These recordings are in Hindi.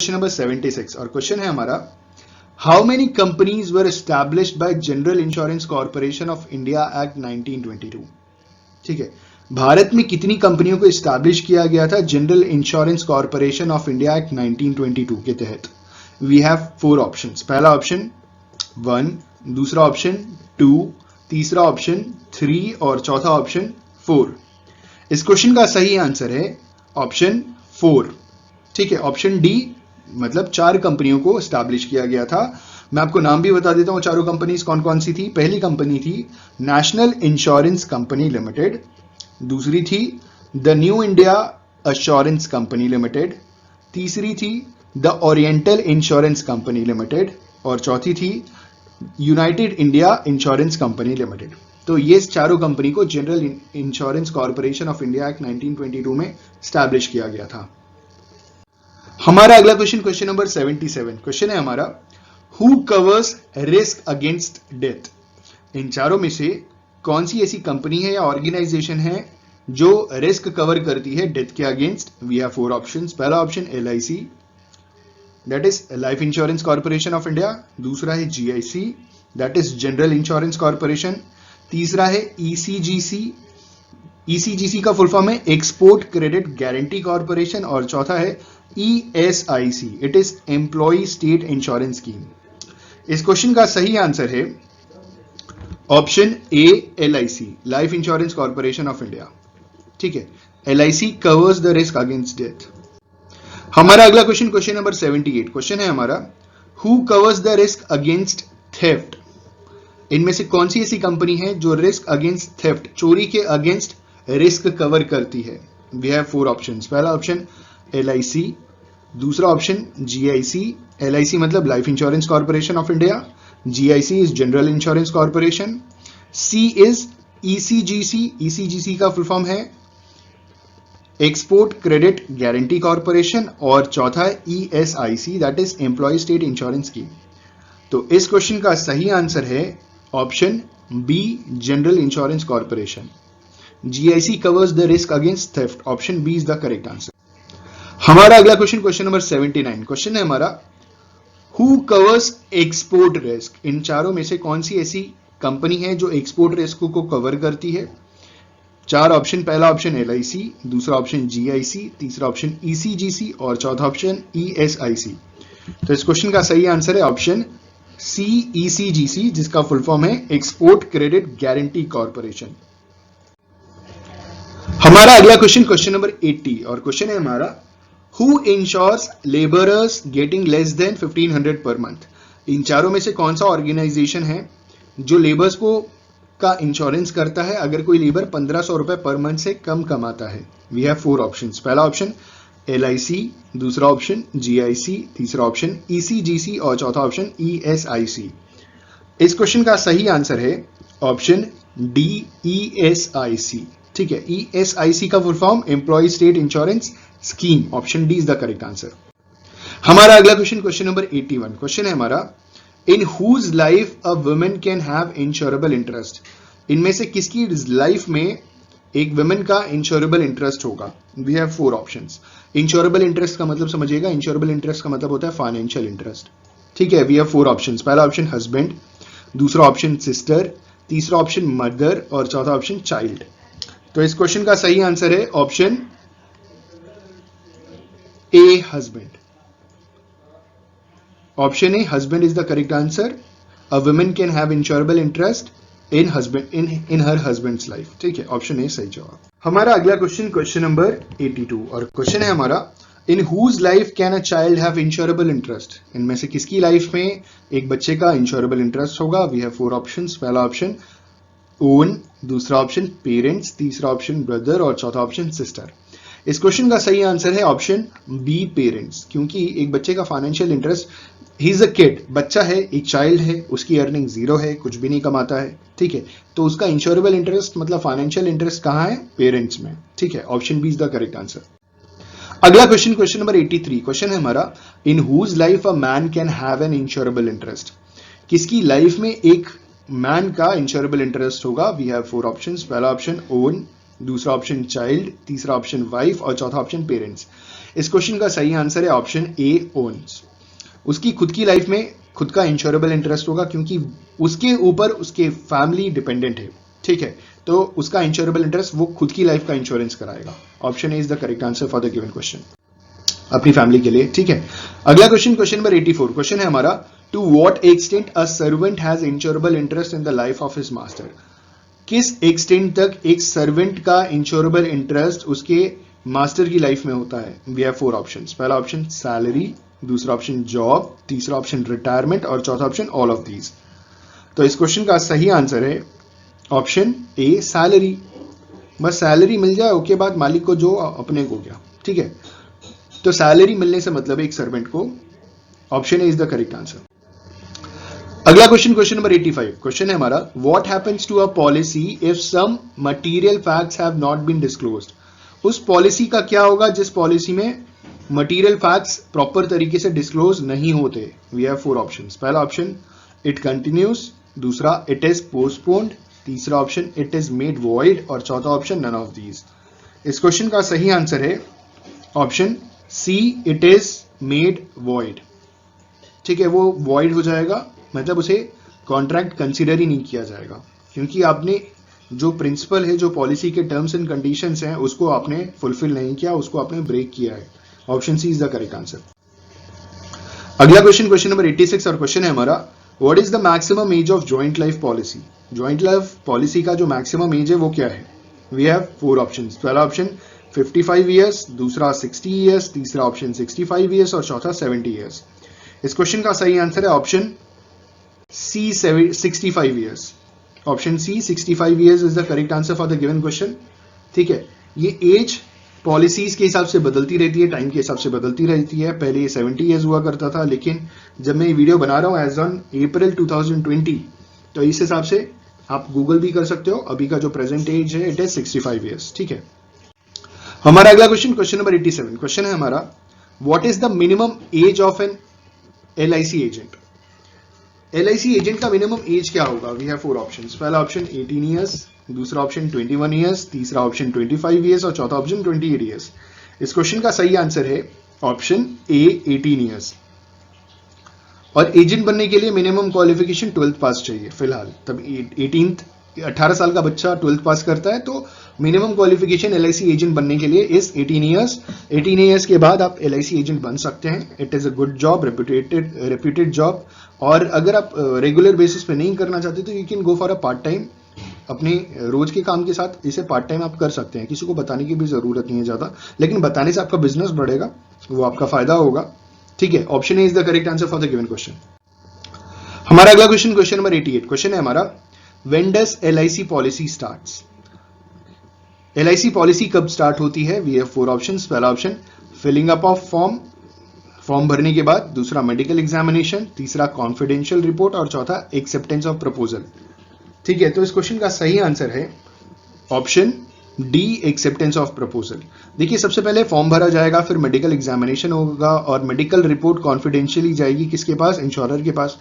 क्वेश्चन नंबर 76 और क्वेश्चन है हमारा, how many companies were established bye general insurance corporation of India act 1922। ठीक है, भारत में कितनी कंपनियों को एस्टैब्लिश किया गया था general insurance corporation of India act 1922 के तहत। We have 4 options. पहला ऑप्शन 1, दूसरा ऑप्शन 2, तीसरा ऑप्शन 3 और चौथा ऑप्शन 4। इस क्वेश्चन का सही आंसर है ऑप्शन 4। ठीक है, ऑप्शन डी, मतलब 4 कंपनियों को एस्टैब्लिश किया गया था। मैं आपको नाम भी बता देता हूं, चारों कंपनीज कौन कौन सी थी। पहली कंपनी थी नेशनल इंश्योरेंस कंपनी लिमिटेड, दूसरी थी the new India assurance company limited, तीसरी थी the oriental insurance company limited और चौथी थी United India insurance company limited. तो ये चारों कंपनी को general insurance corporation of India act 1922 में स्टैब्लिश किया गया था। हमारा अगला क्वेश्चन, क्वेश्चन नंबर 77। क्वेश्चन है हमारा, who covers risk against death. इन चारों में से कौन सी ऐसी कंपनी है या ऑर्गेनाइजेशन है जो रिस्क कवर करती है डेथ के अगेंस्ट। We have 4 options. पहला option LIC, that is life insurance corporation of India. दूसरा है GIC, that is general insurance corporation. तीसरा है ECGC, ECGC का फुल फॉर्म है एक्सपोर्ट क्रेडिट गारंटी कॉर्पोरेशन और चौथा है ESIC, it is employ state insurance scheme. इस क्वेश्चन का सही आंसर है option A, LIC, life insurance corporation of India. ठीक है, LIC covers the risk against death. हमारा अगला क्वेश्चन, क्वेश्चन नंबर 78। क्वेश्चन है हमारा, who covers the risk against theft. इनमें से कौन सी ऐसी कंपनी है जो रिस्क अगेंस्ट थेफ्ट, चोरी के अगेंस्ट रिस्क कवर करती है। We have 4 options. पहला ऑप्शन LIC, दूसरा ऑप्शन GIC, LIC मतलब life insurance corporation of India, GIC is general insurance corporation, C is ECGC, ECGC का फुल फॉर्म है एक्सपोर्ट क्रेडिट गारंटी कॉर्पोरेशन और चौथा है ESIC, that is employ state insurance scheme. तो इस क्वेश्चन का सही आंसर है option B, general insurance corporation. GIC covers the risk against theft, option B is the correct answer. हमारा अगला क्वेश्चन, क्वेश्चन नंबर 79। क्वेश्चन है हमारा, हु कवर्स एक्सपोर्ट रिस्क। इन चारों में से कौन सी ऐसी कंपनी है जो एक्सपोर्ट रिस्क को कवर करती है। 4 ऑप्शन। पहला ऑप्शन LIC, दूसरा ऑप्शन GIC, तीसरा ऑप्शन ECGC और चौथा ऑप्शन ESIC। तो इस क्वेश्चन का सही आंसर है ऑप्शन C, ECGC, जिसका फुल फॉर्म है एक्सपोर्ट क्रेडिट गारंटी कॉर्पोरेशन। हमारा अगला क्वेश्चन, क्वेश्चन नंबर 80 और क्वेश्चन है हमारा, who insures labourers getting less than 1500 पर मंथ। इन चारों में से कौन सा ऑर्गेनाइजेशन है जो लेबर्स को का इंश्योरेंस करता है अगर कोई लेबर 1500 रुपए पर मंथ से कम कमाता है। We have 4 options. पहला ऑप्शन LIC, दूसरा ऑप्शन GIC, तीसरा ऑप्शन ECGC और चौथा ऑप्शन ESIC। इस क्वेश्चन का सही आंसर है ऑप्शन D, ESIC। ठीक है, ESIC का full form employ state insurance scheme, option D is the correct answer. हमारा अगला क्वेश्चन, क्वेश्चन नंबर 81। क्वेश्चन है हमारा, in whose life a women can have insurable interest. इनमें से किसकी लाइफ में एक वुमेन का इंश्योरेबल इंटरेस्ट होगा। We have 4 options. Insurable interest का मतलब समझिएगा, इंश्योरेबल इंटरेस्ट का मतलब होता है फाइनेंशियल इंटरेस्ट। ठीक है, वी हैव 4 ऑप्शंस। पहला ऑप्शन हस्बैंड, दूसरा ऑप्शन सिस्टर, तीसरा ऑप्शन मदर और चौथा ऑप्शन चाइल्ड। तो इस क्वेश्चन का सही आंसर है option A, husband. Option A, husband is the correct answer. A woman can have insurable interest in her husband's life. ठीक है, ऑप्शन A सही जवाब। हमारा अगला क्वेश्चन, क्वेश्चन नंबर 82 और क्वेश्चन है हमारा, in whose life can a child have insurable interest. इनमें से किसकी लाइफ में एक बच्चे का इंश्योरेबल इंटरेस्ट होगा। We have 4 options. पहला ऑप्शन ओन, दूसरा ऑप्शन पेरेंट्स, तीसरा ऑप्शन ब्रदर और चौथा ऑप्शन सिस्टर। इस क्वेश्चन का सही आंसर है ऑप्शन B, पेरेंट्स, क्योंकि एक बच्चे का financial interest, he is a kid, बच्चा है, एक चाइल्ड है, उसकी अर्निंग 0 है, कुछ भी नहीं कमाता है। ठीक है, तो उसका इंश्योरेबल इंटरेस्ट मतलब फाइनेंशियल इंटरेस्ट कहां है, पेरेंट्स में। ठीक है, option B is the correct answer. अगला क्वेश्चन, क्वेश्चन नंबर 83। क्वेश्चन है हमारा, in whose life a man can have an insurable interest. किसकी लाइफ में एक मैन का इंश्योरेबल इंटरेस्ट होगा। We have 4 options. पहला ऑप्शन ओन, दूसरा ऑप्शन चाइल्ड, तीसरा ऑप्शन वाइफ और चौथा ऑप्शन पेरेंट्स। इस क्वेश्चन का सही आंसर है ऑप्शन ए, ओन्स। उसकी खुद की लाइफ में खुद का इंश्योरेबल इंटरेस्ट होगा, क्योंकि उसके ऊपर उसके फैमिली डिपेंडेंट है, ठीक है, तो उसका इंश्योरेबल इंटरेस्ट वो खुद की लाइफ का इंश्योरेंस कराएगा। Option A is the correct answer for the given question, अपनी फैमिली के लिए, ठीक है। अगला क्वेश्चन, क्वेश्चन नंबर 84, क्वेश्चन है हमारा, to what extent a servant has insurable interest in the life of his master. किस एक्सटेंट तक एक सर्वेंट का इंश्योरेबल इंटरेस्ट उसके मास्टर की लाइफ में होता है। We have 4 options. पहला ऑप्शन सैलरी, दूसरा ऑप्शन जॉब, तीसरा ऑप्शन रिटायरमेंट और चौथा ऑप्शन ऑल ऑफ दीज। तो इस क्वेश्चन का सही आंसर है ऑप्शन ए, सैलरी। बस सैलरी मिल जाए, उसके बाद मालिक को जो अपने को क्या, ठीक है। तो सैलरी मिलने से मतलब है एक सर्वेंट को। Option A is the correct answer. अगला क्वेश्चन, क्वेश्चन नंबर 85, क्वेश्चन है हमारा, what happens to a policy if some material facts have not been disclosed. उस पॉलिसी का क्या होगा जिस पॉलिसी में मटेरियल फैक्ट्स प्रॉपर तरीके से डिस्क्लोज नहीं होते। We have 4 options. पहला ऑप्शन इट कंटिन्यूज, दूसरा इट इज पोस्टपोन्ड, तीसरा option it is made void और चौथा ऑप्शन नन ऑफ दीज। इस क्वेश्चन का सही आंसर है option C, it is made void, ठीक है। वो वॉइड हो जाएगा, मतलब उसे कॉन्ट्रैक्ट कंसीडर ही नहीं किया जाएगा, क्योंकि आपने जो प्रिंसिपल है, जो पॉलिसी के टर्म्स एंड कंडीशंस हैं, उसको आपने फुलफिल नहीं किया, उसको आपने ब्रेक किया है। Option C is the correct answer. अगला क्वेश्चन, क्वेश्चन नंबर 86 और क्वेश्चन है हमारा, what is the maximum age of joint life policy. Joint life policy का जो मैक्सिमम एज है वो क्या है। We have 4 options. पहला ऑप्शन 55 ईयर्स, दूसरा 60 ईयर्स, तीसरा ऑप्शन 65 ईयर्स और चौथा 70 ईयर्स। इस क्वेश्चन का सही आंसर है option C, 65 years. Option C 65 years is the correct answer for the given question, ठीक है। ये एज पॉलिसीज के हिसाब से बदलती रहती है, टाइम के हिसाब से बदलती रहती है। पहले ये 70 ईयर्स हुआ करता था, लेकिन जब मैं ये वीडियो बना रहा हूं एज ऑन अप्रैल 2020, तो इस हिसाब से आप गूगल भी कर सकते हो। अभी का जो प्रेजेंट एज है इट इज 65 ईयर्स, ठीक है। हमारा अगला क्वेश्चन, क्वेश्चन नंबर 87, क्वेश्चन है हमारा, what is the minimum age of an LIC agent. LIC agent का मिनिमम एज क्या होगा। We have 4 options. पहला ऑप्शन 18 ईयर्स, दूसरा ऑप्शन 21 ईयर्स, तीसरा ऑप्शन 25 ईयर्स और चौथा ऑप्शन 28 ईयर्स। इस क्वेश्चन का सही आंसर है ऑप्शन ए, 18 ईयर्स। और एजेंट बनने के लिए मिनिमम क्वालिफिकेशन 12th पास चाहिए फिलहाल। तब 18 साल का बच्चा 12th पास करता है, तो मिनिमम क्वालिफिकेशन LIC एजेंट बनने के लिए इज 18 ईयर्स। 18 ईयर्स के बाद आप LIC एजेंट बन सकते हैं। It is a good job, reputed job. और अगर आप रेगुलर बेसिस पे नहीं करना चाहते तो you can go for a part time. अपने रोज के काम के साथ इसे पार्ट टाइम आप कर सकते हैं, किसी को बताने की भी जरूरत नहीं है ज्यादा, लेकिन बताने से आपका बिजनेस बढ़ेगा, वो आपका फायदा होगा, ठीक है। Option A is the correct answer for the given question. हमारा अगला क्वेश्चन, क्वेश्चन नंबर 88, क्वेश्चन है हमारा, when does LIC policy starts. LIC policy कब स्टार्ट होती है। We have 4 options. पहला option filling up of form भरने के बाद, दूसरा मेडिकल एग्जामिनेशन, तीसरा कॉन्फिडेंशियल रिपोर्ट और चौथा एक्सेप्टेंस ऑफ प्रपोजल, ठीक है। तो इस क्वेश्चन का सही आंसर है option D, acceptance of proposal. देखिए, सबसे पहले फॉर्म भरा जाएगा, फिर मेडिकल एग्जामिनेशन होगा और मेडिकल रिपोर्ट कॉन्फिडेंशियली जाएगी किसके पास, इंश्योरर के पास।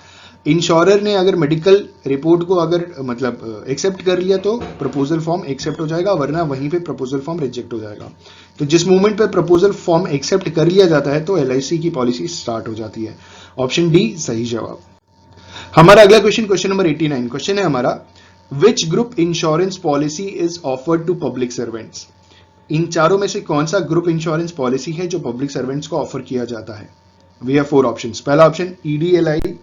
इंश्योरर ने अगर मेडिकल रिपोर्ट को अगर मतलब एक्सेप्ट कर लिया तो प्रपोजल फॉर्म एक्सेप्ट हो जाएगा, वरना वहीं पे प्रपोजल फॉर्म रिजेक्ट हो जाएगा। तो जिस मोमेंट पे प्रपोजल फॉर्म एक्सेप्ट कर लिया जाता है तो LIC की पॉलिसी स्टार्ट हो जाती है। ऑप्शन डी सही जवाब। हमारा अगला क्वेश्चन, क्वेश्चन नंबर 89, क्वेश्चन है हमारा, which group insurance policy is offered to public servants. इन चारों में से कौन सा ग्रुप इंश्योरेंस पॉलिसी है जो पब्लिक सर्वेंट्स को ऑफर किया जाता है। We have 4 options. पहला ऑप्शन EDLI,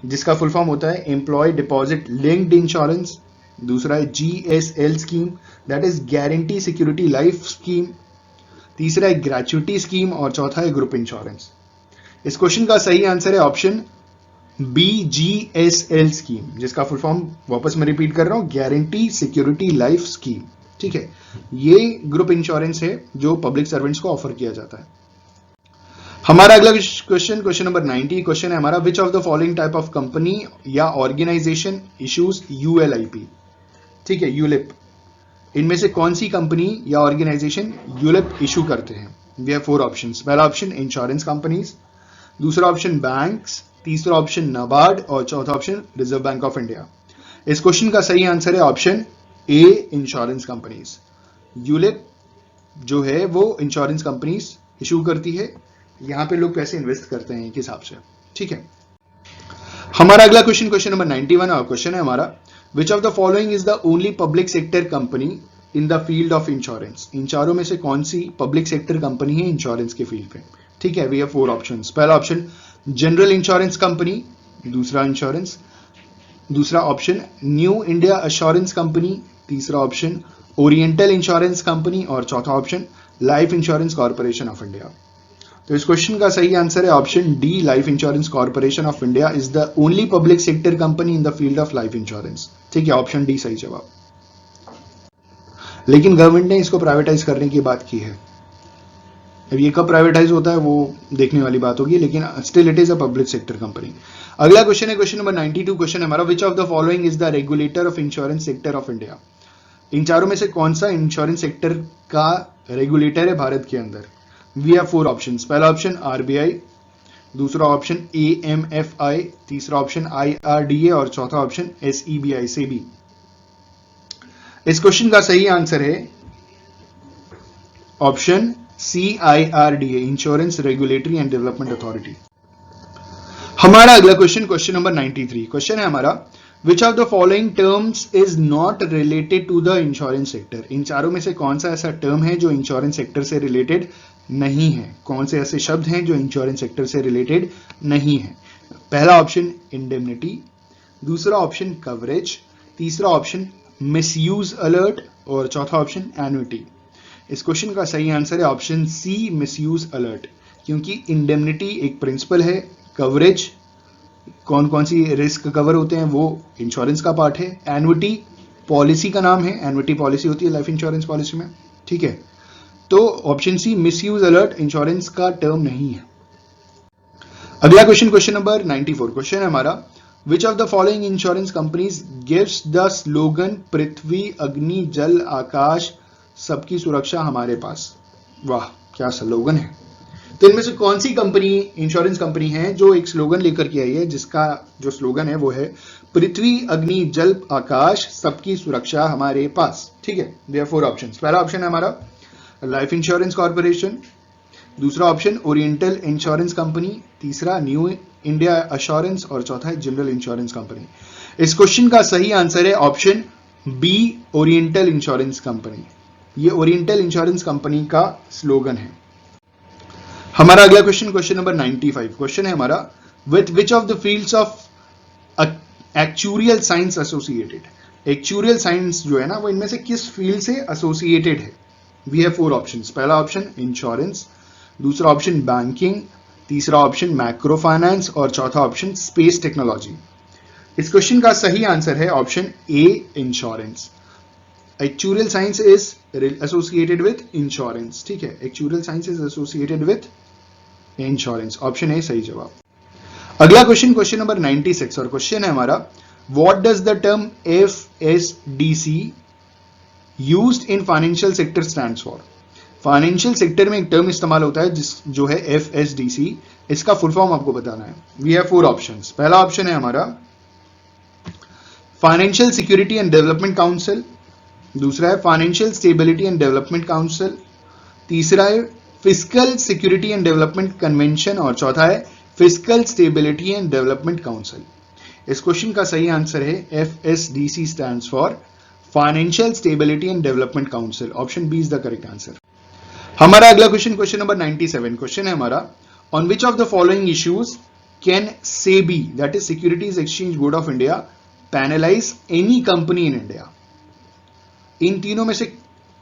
जिसका फुल फॉर्म होता है एम्प्लॉय डिपॉजिट लिंक्ड इंश्योरेंस। दूसरा है GSL scheme, that is guarantee security life scheme. तीसरा है ग्रेचुइटी स्कीम और चौथा है ग्रुप इंश्योरेंस। इस क्वेश्चन का सही आंसर है ऑप्शन बी, GSL स्कीम, जिसका फुल फॉर्म वापस मैं रिपीट कर रहा हूं, गारंटी सिक्योरिटी लाइफ स्कीम, ठीक है। ये ग्रुप इंश्योरेंस है जो पब्लिक सर्वेंट्स को ऑफर किया जाता है। हमारा अगला क्वेश्चन, क्वेश्चन नंबर 90, क्वेश्चन है हमारा, which of the following type of company या ऑर्गेनाइजेशन इश्यूज ULIP, ठीक है, यूलिप। इनमें से कौन सी कंपनी या ऑर्गेनाइजेशन यूलिप इशू करते हैं। We have 4 options. पहला ऑप्शन इंश्योरेंस कंपनीज, दूसरा ऑप्शन बैंक्स, तीसरा ऑप्शन नाबार्ड और चौथा option reserve bank of India. इस क्वेश्चन का सही आंसर है option A, insurance companies. ULIP जो है वो इंश्योरेंस कंपनीज इशू करती है, यहां पे लोग पैसे इन्वेस्ट करते हैं एक हिसाब से, ठीक है। हमारा अगला क्वेश्चन, क्वेश्चन नंबर 91 और क्वेश्चन है हमारा, which of the following is the only public sector company in the field of insurance. इन चारों में से कौन सी पब्लिक सेक्टर कंपनी है इंश्योरेंस के फील्ड पे, ठीक है। We have 4 options. पहला ऑप्शन जनरल इंश्योरेंस कंपनी, दूसरा option new India assurance company, तीसरा ऑप्शन ओरिएंटल इंश्योरेंस कंपनी और चौथा option life insurance corporation of India. तो इस क्वेश्चन का सही आंसर है option D, life insurance corporation of India is the only public sector company in the field of life insurance, ठीक है। ऑप्शन डी सही जवाब। लेकिन गवर्नमेंट ने इसको प्राइवेटाइज करने की बात की है। अब ये कब प्राइवेटाइज होता है वो देखने वाली बात होगी, लेकिन still it is a public sector company. अगला क्वेश्चन है क्वेश्चन नंबर 92। क्वेश्चन हमारा, which of the following is the regulator of insurance sector of India. इन चारों में से कौन सा इंश्योरेंस सेक्टर का रेगुलेटर है भारत के अंदर। We have 4 options. पहला ऑप्शन आरबीआई, दूसरा ऑप्शन एएमएफआई, तीसरा ऑप्शन आईआरडीए और चौथा ऑप्शन एसईबीआई सेबी। इस क्वेश्चन का सही आंसर है option CIRDA, insurance regulatory and development authority. हमारा अगला क्वेश्चन, क्वेश्चन नंबर 93। क्वेश्चन है हमारा, which of the following terms is not related to the insurance sector. इन चारों में से कौन सा ऐसा टर्म है जो इंश्योरेंस सेक्टर से रिलेटेड नहीं है। कौन से ऐसे शब्द हैं जो इंश्योरेंस सेक्टर से रिलेटेड नहीं है। पहला ऑप्शन इंडेमनिटी, दूसरा ऑप्शन कवरेज, तीसरा ऑप्शन मिसयूज अलर्ट और चौथा ऑप्शन एन्युटी। इस क्वेश्चन का सही आंसर है ऑप्शन सी, मिसयूज अलर्ट, क्योंकि इंडेमनिटी एक प्रिंसिपल है, कवरेज कौन कौन सी रिस्क कवर होते हैं वो इंश्योरेंस का पार्ट है, एन्युटी पॉलिसी का नाम है, एन्युटी पॉलिसी होती है लाइफ इंश्योरेंस पॉलिसी में, ठीक है। तो option C, misuse alert insurance का टर्म नहीं है। अगला क्वेश्चन, क्वेश्चन नंबर 94। क्वेश्चन है हमारा, which of the following insurance companies gives the slogan पृथ्वी अग्नि जल आकाश सबकी सुरक्षा हमारे पास। वाह क्या स्लोगन है। तो इनमें से कौन सी कंपनी, इंश्योरेंस कंपनी है जो एक स्लोगन लेकर के आई है, जिसका जो स्लोगन है वो है पृथ्वी अग्नि जल आकाश सबकी सुरक्षा हमारे पास, ठीक है। We have 4 options. पहला ऑप्शन है हमारा लाइफ इंश्योरेंस कॉर्पोरेशन, दूसरा ऑप्शन ओरिएंटल इंश्योरेंस कंपनी, तीसरा न्यू इंडिया एश्योरेंस और चौथा है जनरल इंश्योरेंस कंपनी। इस क्वेश्चन का सही आंसर है option B, oriental insurance company. ये ओरिएंटल इंश्योरेंस कंपनी का स्लोगन है। हमारा अगला क्वेश्चन, क्वेश्चन नंबर 95। क्वेश्चन है हमारा, with which of the fields of actuarial science associated. Actuarial science जो है ना वो इनमें से किस फील्ड से एसोसिएटेड है। We have 4 options. पहला ऑप्शन इंश्योरेंस, दूसरा ऑप्शन बैंकिंग, तीसरा ऑप्शन मैक्रो फाइनेंस और चौथा ऑप्शन स्पेस टेक्नोलॉजी। इस क्वेश्चन का सही आंसर है option A, insurance. Actuarial science is associated with insurance, ठीक है। Actuarial science is associated with insurance, option A सही जवाब। अगला क्वेश्चन, क्वेश्चन नंबर 96 और क्वेश्चन है हमारा, what does the term FSDC used in financial sector stands for. Financial sector में एक टर्म इस्तेमाल होता है जो है FSDC, इसका फुल फॉर्म आपको बताना है। We have 4 options. पहला ऑप्शन है हमारा financial security and development council, दूसरा है financial stability and development council, तीसरा है fiscal security and development convention और चौथा है fiscal stability and development council. इस क्वेश्चन का सही आंसर है FSDC stands for financial stability and development council, option B is the correct answer. हमारा अगला क्वेश्चन, क्वेश्चन नंबर 97। क्वेश्चन है हमारा, on which of the following issues can SEBI, that is securities exchange board of India, penalise any company in India. इन तीनों में से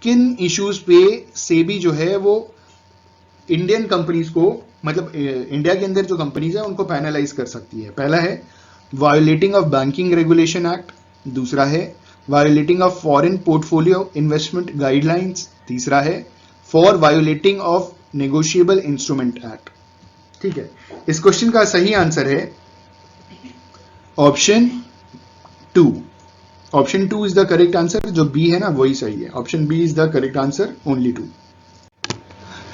किन इश्यूज पे सेबी जो है वो इंडियन कंपनीज को, मतलब इंडिया के अंदर जो कंपनीज है उनको पैनलाइज कर सकती है। पहला है violating of banking regulation act, दूसरा है violating of foreign portfolio investment guidelines, तीसरा है for violating of negotiable instrument act, ठीक है। इस क्वेश्चन का सही आंसर है option 2। Option 2 is the correct answer, जो बी है ना वही सही है। Option B is the correct answer, only 2।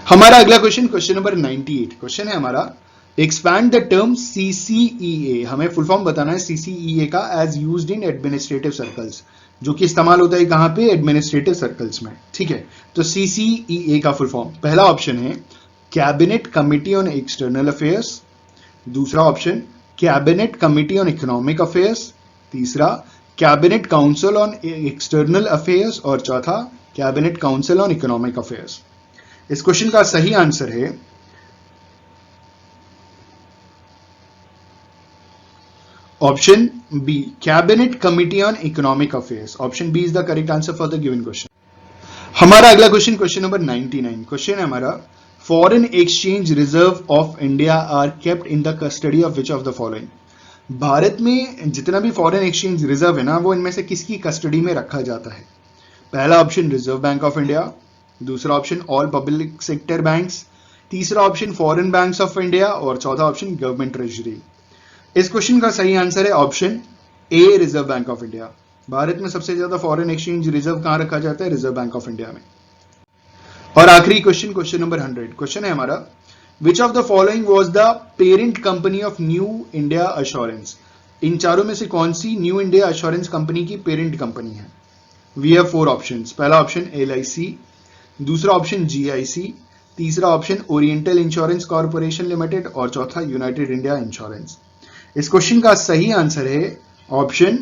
हमारा अगला क्वेश्चन, क्वेश्चन नंबर 98। क्वेश्चन है हमारा, एक्सपैंड द टर्म CCEA, हमें फुल फॉर्म बताना है CCEA का, as used in administrative circles, जो कि इस्तेमाल होता है कहां पे, एडमिनिस्ट्रेटिव सर्कल्स में, ठीक है। तो CCEA का फुल फॉर्म, पहला ऑप्शन है cabinet committee on external affairs, दूसरा option cabinet committee on economic affairs, तीसरा cabinet council on external affairs और चौथा cabinet council on economic affairs. इस क्वेश्चन का सही आंसर है option B, cabinet committee on economic affairs. Option B is the correct answer for the given question. हमारा अगला क्वेश्चन, क्वेश्चन नंबर 99। क्वेश्चन है हमारा, foreign exchange reserve of India are kept in the custody of which of the following. Bharat में जितना भी फॉरेन एक्सचेंज रिजर्व है ना, वो इनमें से किसकी कस्टडी में रखा जाता है? पहला option reserve bank of India, दूसरा option all public sector banks, तीसरा option foreign banks of India और चौथा ऑप्शन गवर्नमेंट ट्रेजरी। इस क्वेश्चन का सही आंसर है option A, reserve bank of India. Bharat में सबसे ज्यादा फॉरेन एक्सचेंज रिजर्व कहां रखा जाता है? रिजर्व बैंक ऑफ इंडिया में। और आखिरी क्वेश्चन, क्वेश्चन नंबर 100। क्वेश्चन है हमारा, which of the following was the parent company of new India assurance. इन चारों में से कौन सी न्यू इंडिया एश्योरेंस कंपनी की पेरेंट कंपनी है? We have 4 options. पहला ऑप्शन LIC, दूसरा ऑप्शन GIC, तीसरा option oriental insurance corporation limited और चौथा यूनाइटेड इंडिया इंश्योरेंस। इस क्वेश्चन का सही आंसर है option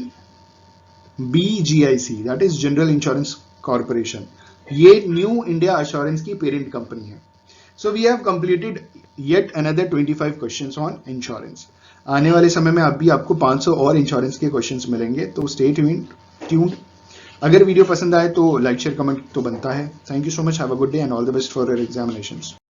B, GIC, that is general insurance corporation. ये न्यू इंडिया एश्योरेंस की पेरेंट कंपनी है। So we have completed yet another 25 questions on insurance. आने वाले समय में अभी आपको 500 और इंश्योरेंस के क्वेश्चंस मिलेंगे, तो स्टे ट्यून्ड। अगर वीडियो पसंद आए तो लाइक शेयर कमेंट तो बनता है। Thank you so much, have a good day and all the best for your examinations.